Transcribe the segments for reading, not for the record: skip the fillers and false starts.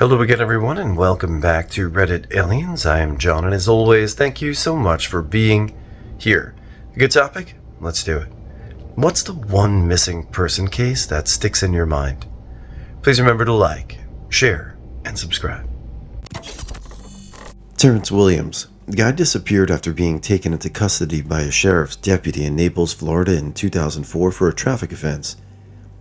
Hello again, everyone, and welcome back to Reddit Aliens. I am John, and as always, thank you so much for being here. A good topic? Let's do it. What's the one missing person case that sticks in your mind? Please remember to like, share, and subscribe. Terrence Williams. The guy disappeared after being taken into custody by a sheriff's deputy in Naples, Florida in 2004 for a traffic offense.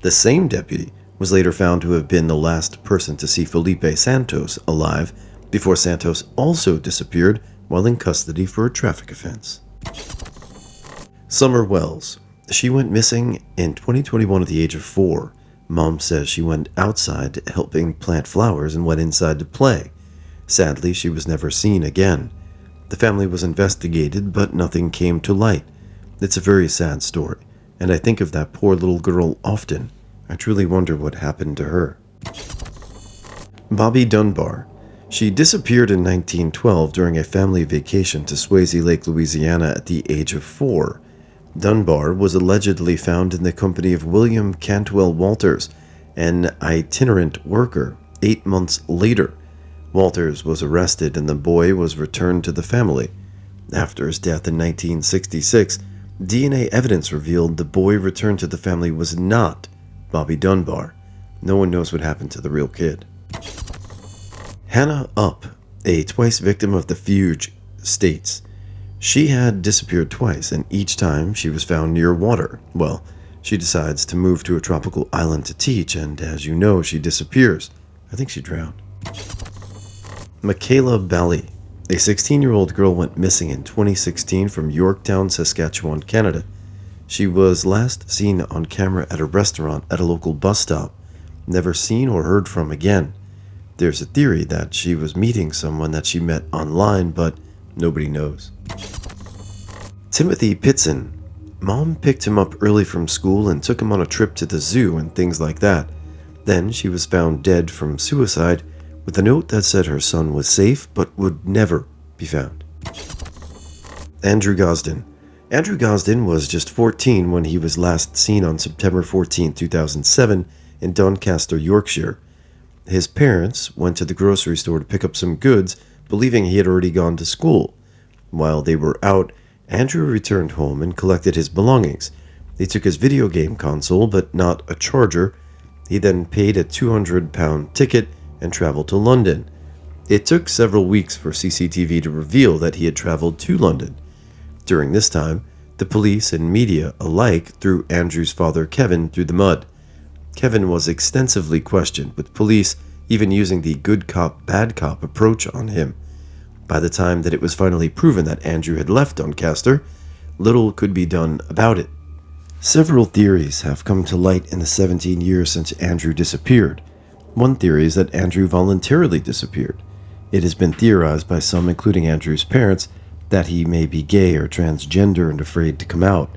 The same deputy was later found to have been the last person to see Felipe Santos alive before Santos also disappeared while in custody for a traffic offense. Summer Wells. She went missing in 2021 at the age of 4. Mom says she went outside helping plant flowers and went inside to play. Sadly, she was never seen again. The family was investigated, but nothing came to light. It's a very sad story, and I think of that poor little girl often. I truly wonder what happened to her. Bobby Dunbar. She disappeared in 1912 during a family vacation to Swayze Lake, Louisiana at the age of 4. Dunbar was allegedly found in the company of William Cantwell Walters, an itinerant worker, 8 months later. Walters was arrested and the boy was returned to the family. After his death in 1966, DNA evidence revealed the boy returned to the family was not Bobby Dunbar. No one knows what happened to the real kid. Hannah Up, a twice victim of the fugue, states, she had disappeared twice, and each time she was found near water. Well, she decides to move to a tropical island to teach, and as you know, she disappears. I think she drowned. Michaela Belly. A 16-year-old girl went missing in 2016 from Yorktown, Saskatchewan, Canada. She was last seen on camera at a restaurant at a local bus stop, never seen or heard from again. There's a theory that she was meeting someone that she met online, but nobody knows. Timothy Pittman. Mom picked him up early from school and took him on a trip to the zoo and things like that. Then she was found dead from suicide with a note that said her son was safe but would never be found. Andrew Gosden. Andrew Gosden was just 14 when he was last seen on September 14, 2007 in Doncaster, Yorkshire. His parents went to the grocery store to pick up some goods, believing he had already gone to school. While they were out, Andrew returned home and collected his belongings. They took his video game console, but not a charger. He then paid a £200 ticket and traveled to London. It took several weeks for CCTV to reveal that he had traveled to London. During this time, the police and media alike threw Andrew's father Kevin through the mud. Kevin was extensively questioned, with police even using the good cop, bad cop approach on him. By the time that it was finally proven that Andrew had left Doncaster, little could be done about it. Several theories have come to light in the 17 years since Andrew disappeared. One theory is that Andrew voluntarily disappeared. It has been theorized by some, including Andrew's parents, that he may be gay or transgender and afraid to come out.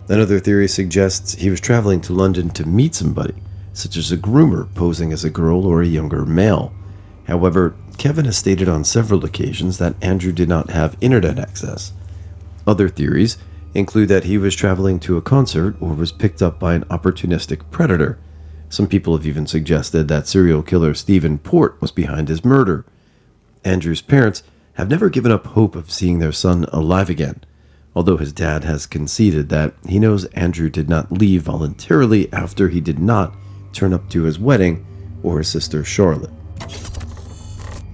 Another theory suggests he was traveling to London to meet somebody, such as a groomer posing as a girl or a younger male. However, Kevin has stated on several occasions that Andrew did not have internet access. Other theories include that he was traveling to a concert or was picked up by an opportunistic predator. Some people have even suggested that serial killer Stephen Port was behind his murder. Andrew's parents have never given up hope of seeing their son alive again, although his dad has conceded that he knows Andrew did not leave voluntarily after he did not turn up to his wedding or his sister Charlotte.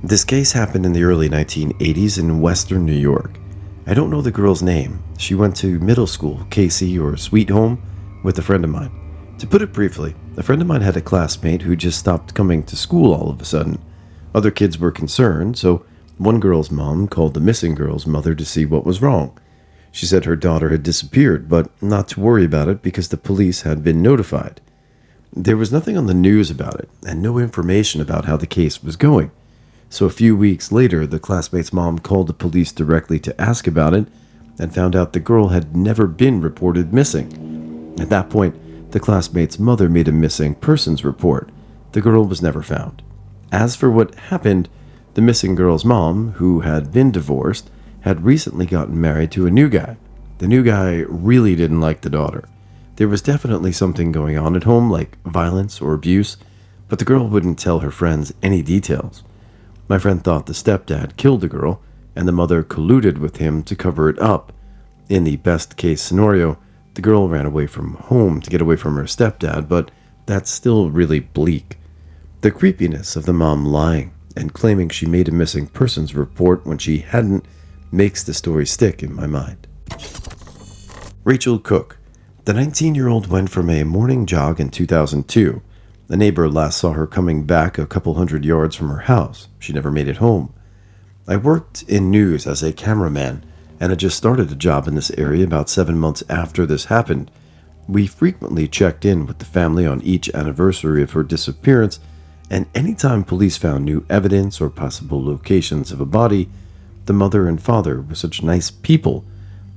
This case happened in the early 1980s in western New York. I don't know the girl's name. She went to middle school, Casey or Sweet Home, with a friend of mine. To put it briefly, a friend of mine had a classmate who just stopped coming to school all of a sudden. Other kids were concerned, so one girl's mom called the missing girl's mother to see what was wrong. She said her daughter had disappeared, but not to worry about it because the police had been notified. There was nothing on the news about it, and no information about how the case was going. So a few weeks later, the classmate's mom called the police directly to ask about it, and found out the girl had never been reported missing. At that point, the classmate's mother made a missing persons report. The girl was never found. As for what happened, the missing girl's mom, who had been divorced, had recently gotten married to a new guy. The new guy really didn't like the daughter. There was definitely something going on at home, like violence or abuse. but the girl wouldn't tell her friends any details. My friend thought the stepdad killed the girl, and the mother colluded with him to cover it up. In the best-case scenario, the girl ran away from home to get away from her stepdad, but that's still really bleak. The creepiness of the mom lying and claiming she made a missing persons report when she hadn't makes the story stick in my mind. Rachel Cook. The 19-year-old went from a morning jog in 2002. A neighbor last saw her coming back a couple hundred yards from her house. She never made it home. I worked in news as a cameraman and had just started a job in this area about 7 months after this happened. We frequently checked in with the family on each anniversary of her disappearance, and anytime police found new evidence or possible locations of a body, the mother and father were such nice people,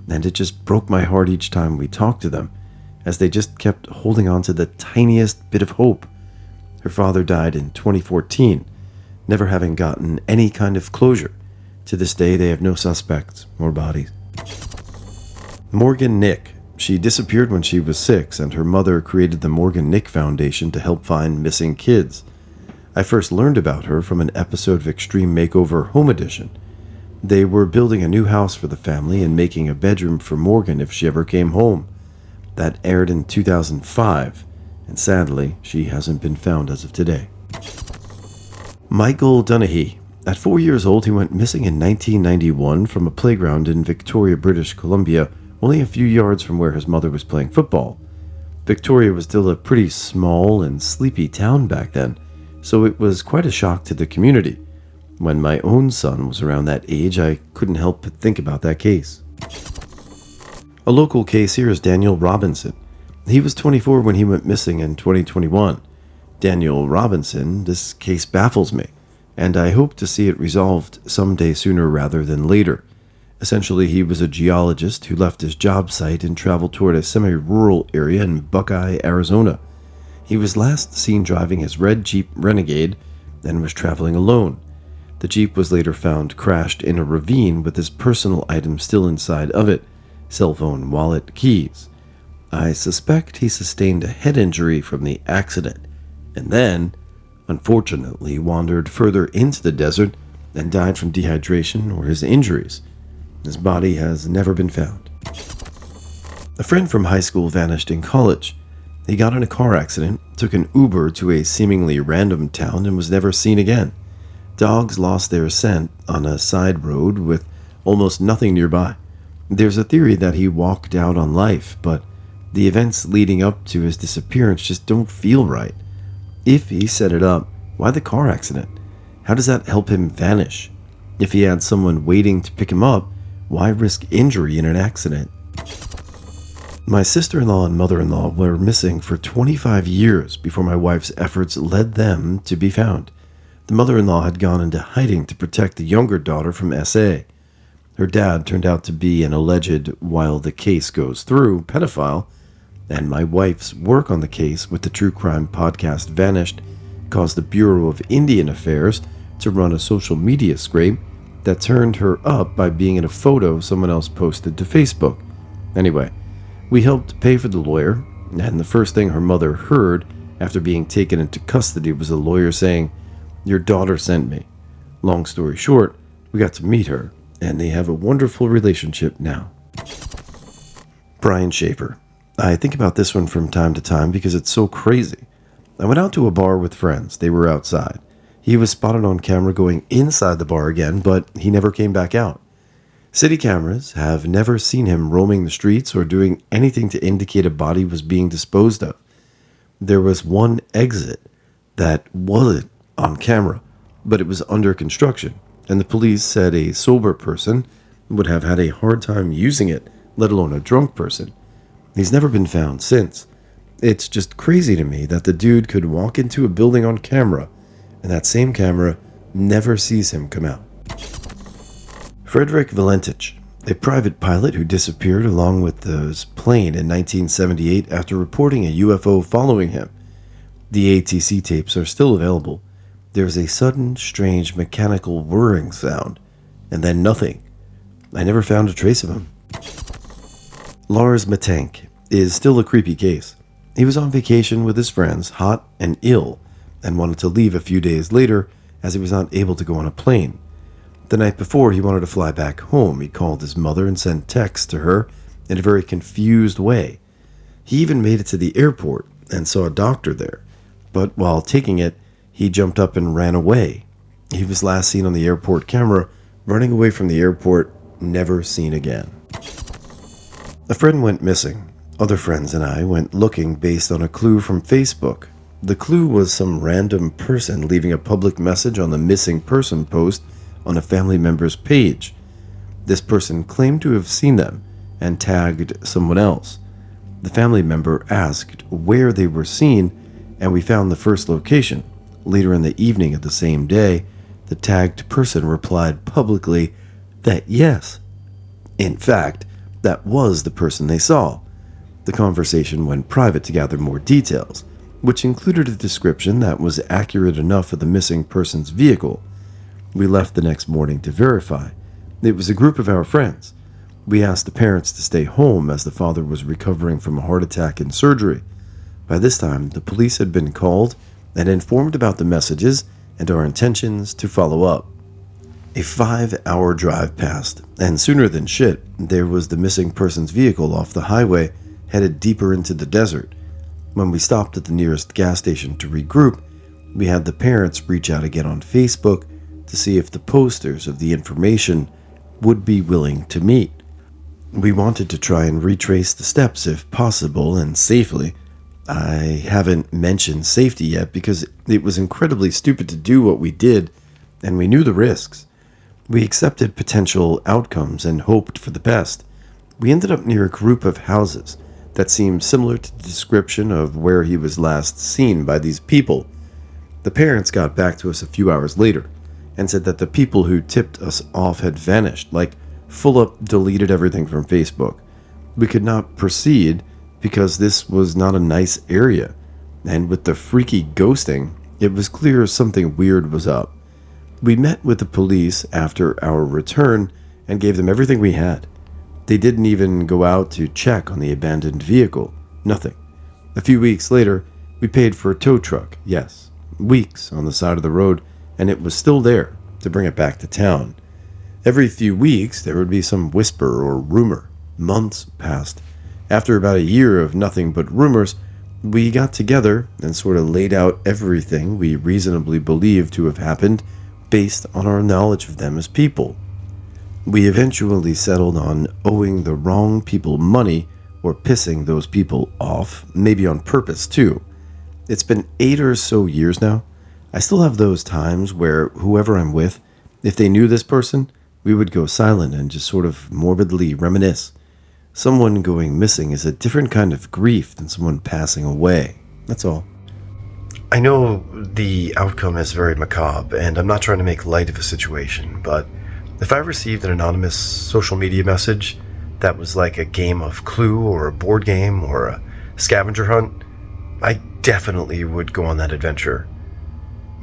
and it just broke my heart each time we talked to them, as they just kept holding on to the tiniest bit of hope. Her father died in 2014, never having gotten any kind of closure. To this day, they have no suspects or bodies. Morgan Nick. She disappeared when she was 6, and her mother created the Morgan Nick Foundation to help find missing kids. I first learned about her from an episode of Extreme Makeover Home Edition. They were building a new house for the family and making a bedroom for Morgan if she ever came home. That aired in 2005, and sadly, she hasn't been found as of today. Michael Donaghy. At 4 years old, he went missing in 1991 from a playground in Victoria, British Columbia, only a few yards from where his mother was playing football. Victoria was still a pretty small and sleepy town back then, so it was quite a shock to the community. When my own son was around that age, I couldn't help but think about that case. A local case here is Daniel Robinson. He was 24 when he went missing in 2021. Daniel Robinson, this case baffles me, and I hope to see it resolved someday sooner rather than later. Essentially, he was a geologist who left his job site and traveled toward a semi-rural area in Buckeye, Arizona. He was last seen driving his red Jeep Renegade and was traveling alone. The Jeep was later found crashed in a ravine with his personal items still inside of it: cell phone, wallet, keys. I suspect he sustained a head injury from the accident, and then, unfortunately, wandered further into the desert and died from dehydration or his injuries. His body has never been found. A friend from high school vanished in college. He got in a car accident, took an Uber to a seemingly random town, and was never seen again. Dogs lost their scent on a side road with almost nothing nearby. There's a theory that he walked out on life, but the events leading up to his disappearance just don't feel right. If he set it up, why the car accident? How does that help him vanish? If he had someone waiting to pick him up, why risk injury in an accident? My sister-in-law and mother-in-law were missing for 25 years before my wife's efforts led them to be found. The mother-in-law had gone into hiding to protect the younger daughter from SA. Her dad turned out to be an alleged, while the case goes through, pedophile, and my wife's work on the case with the true crime podcast Vanished caused the Bureau of Indian Affairs to run a social media scrape that turned her up by being in a photo someone else posted to Facebook. Anyway, we helped pay for the lawyer, and the first thing her mother heard after being taken into custody was a lawyer saying, "Your daughter sent me." Long story short, we got to meet her, and they have a wonderful relationship now. Brian Schaeffer. I think about this one from time to time because it's so crazy. I went out to a bar with friends. They were outside. He was spotted on camera going inside the bar again, but he never came back out. City cameras have never seen him roaming the streets or doing anything to indicate a body was being disposed of. There was one exit that wasn't on camera, but it was under construction, and the police said a sober person would have had a hard time using it, let alone a drunk person. He's never been found since. It's just crazy to me that the dude could walk into a building on camera, and that same camera never sees him come out. Frederick Valentine, a private pilot who disappeared along with his plane in 1978 after reporting a UFO following him. The ATC tapes are still available. There's a sudden, strange, mechanical whirring sound, and then nothing. I never found a trace of him. Lars Maten is still a creepy case. He was on vacation with his friends, hot and ill, and wanted to leave a few days later as he was not able to go on a plane. The night before, he wanted to fly back home. He called his mother and sent texts to her in a very confused way. He even made it to the airport and saw a doctor there, but while taking it, he jumped up and ran away. He was last seen on the airport camera running away from the airport, never seen again. A friend went missing. Other friends and I went looking based on a clue from Facebook. The clue was some random person leaving a public message on the missing person post on a family member's page. This person claimed to have seen them and tagged someone else. The family member asked where they were seen, and we found the first location. Later in the evening of the same day, the tagged person replied publicly that yes, in fact, that was the person they saw. The conversation went private to gather more details, which included a description that was accurate enough for the missing person's vehicle. We left the next morning to verify. It was a group of our friends. We asked the parents to stay home as the father was recovering from a heart attack and surgery. By this time, the police had been called and informed about the messages and our intentions to follow up. A 5-hour drive passed, and sooner than shit, there was the missing person's vehicle off the highway, headed deeper into the desert. When we stopped at the nearest gas station to regroup, we had the parents reach out again on Facebook to see if the posters of the information would be willing to meet. We wanted to try and retrace the steps if possible and safely. I haven't mentioned safety yet because it was incredibly stupid to do what we did, and we knew the risks. We accepted potential outcomes and hoped for the best. We ended up near a group of houses that seemed similar to the description of where he was last seen by these people. The parents got back to us a few hours later and said that the people who tipped us off had vanished, like full up deleted everything from Facebook. We could not proceed because this was not a nice area, and with the freaky ghosting, it was clear something weird was up. We met with the police after our return and gave them everything we had. They didn't even go out to check on the abandoned vehicle. Nothing. A few weeks later, we paid for a tow truck, yes, weeks on the side of the road, and it was still there to bring it back to town. Every few weeks, there would be some whisper or rumor. Months passed. After about a year of nothing but rumors, we got together and sort of laid out everything we reasonably believed to have happened based on our knowledge of them as people. We eventually settled on owing the wrong people money or pissing those people off, maybe on purpose too. It's been 8 or so years now. I still have those times where whoever I'm with, if they knew this person, we would go silent and just sort of morbidly reminisce. Someone going missing is a different kind of grief than someone passing away. That's all. I know the outcome is very macabre, and I'm not trying to make light of a situation, but if I received an anonymous social media message that was like a game of Clue or a board game or a scavenger hunt, I definitely would go on that adventure,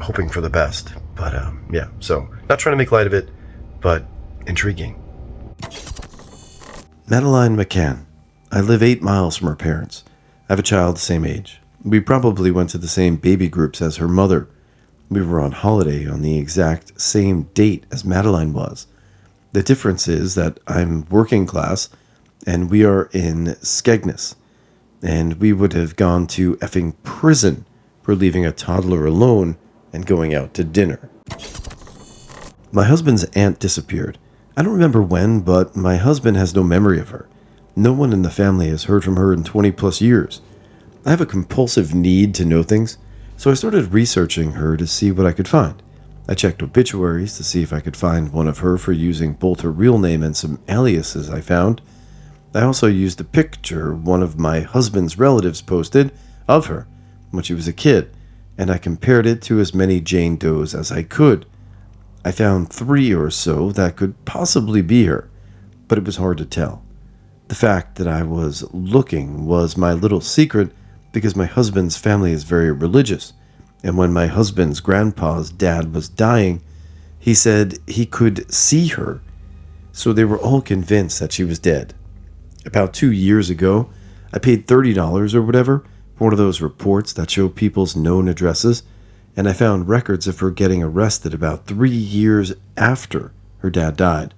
hoping for the best. But yeah, so not trying to make light of it, but intriguing. Madeline McCann. I live 8 miles from her parents. I have a child the same age. We probably went to the same baby groups as her mother. We were on holiday on the exact same date as Madeline was. The difference is that I'm working class and we are in Skegness, and we would have gone to effing prison for leaving a toddler alone and going out to dinner. My husband's aunt disappeared. I don't remember when, but my husband has no memory of her. No one in the family has heard from her in 20 plus years. I have a compulsive need to know things, so I started researching her to see what I could find. I checked obituaries to see if I could find one of her for using both her real name and some aliases I found. I also used a picture one of my husband's relatives posted of her when she was a kid, and I compared it to as many Jane Does as I could. I found 3 or so that could possibly be her, but it was hard to tell. The fact that I was looking was my little secret because my husband's family is very religious, and when my husband's grandpa's dad was dying, he said he could see her, so they were all convinced that she was dead. About 2 years ago, I paid $30 or whatever for one of those reports that show people's known addresses, and I found records of her getting arrested about 3 years after her dad died.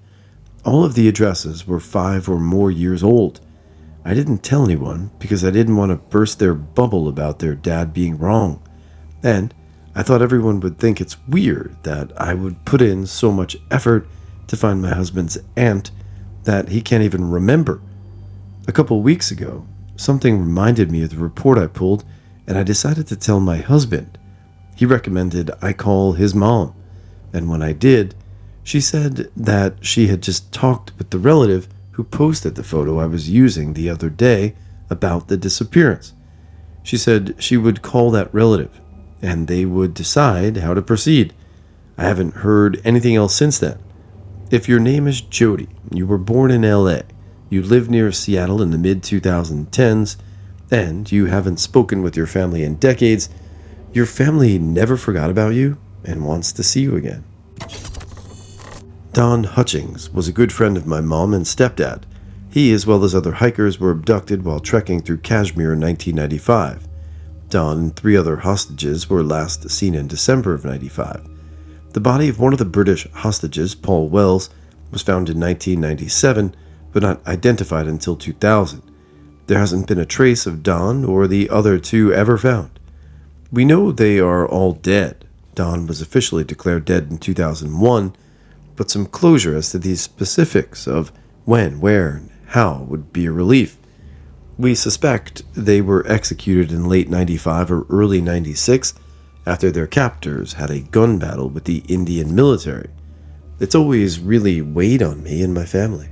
All of the addresses were 5 or more years old. I didn't tell anyone because I didn't want to burst their bubble about their dad being wrong. And I thought everyone would think it's weird that I would put in so much effort to find my husband's aunt that he can't even remember. A couple weeks ago, something reminded me of the report I pulled, and I decided to tell my husband. He recommended I call his mom, and when I did, she said that she had just talked with the relative who posted the photo I was using the other day about the disappearance. She said she would call that relative, and they would decide how to proceed. I haven't heard anything else since then. If your name is Jody, you were born in LA, you live near Seattle in the mid-2010s, and you haven't spoken with your family in decades, your family never forgot about you and wants to see you again. Don Hutchings was a good friend of my mom and stepdad. He, as well as other hikers, were abducted while trekking through Kashmir in 1995. Don and 3 other hostages were last seen in December of 95. The body of one of the British hostages, Paul Wells, was found in 1997, but not identified until 2000. There hasn't been a trace of Don or the other 2 ever found. We know they are all dead. Don was officially declared dead in 2001, but some closure as to the specifics of when, where, and how would be a relief. We suspect they were executed in late 95 or early 96 after their captors had a gun battle with the Indian military. It's always really weighed on me and my family.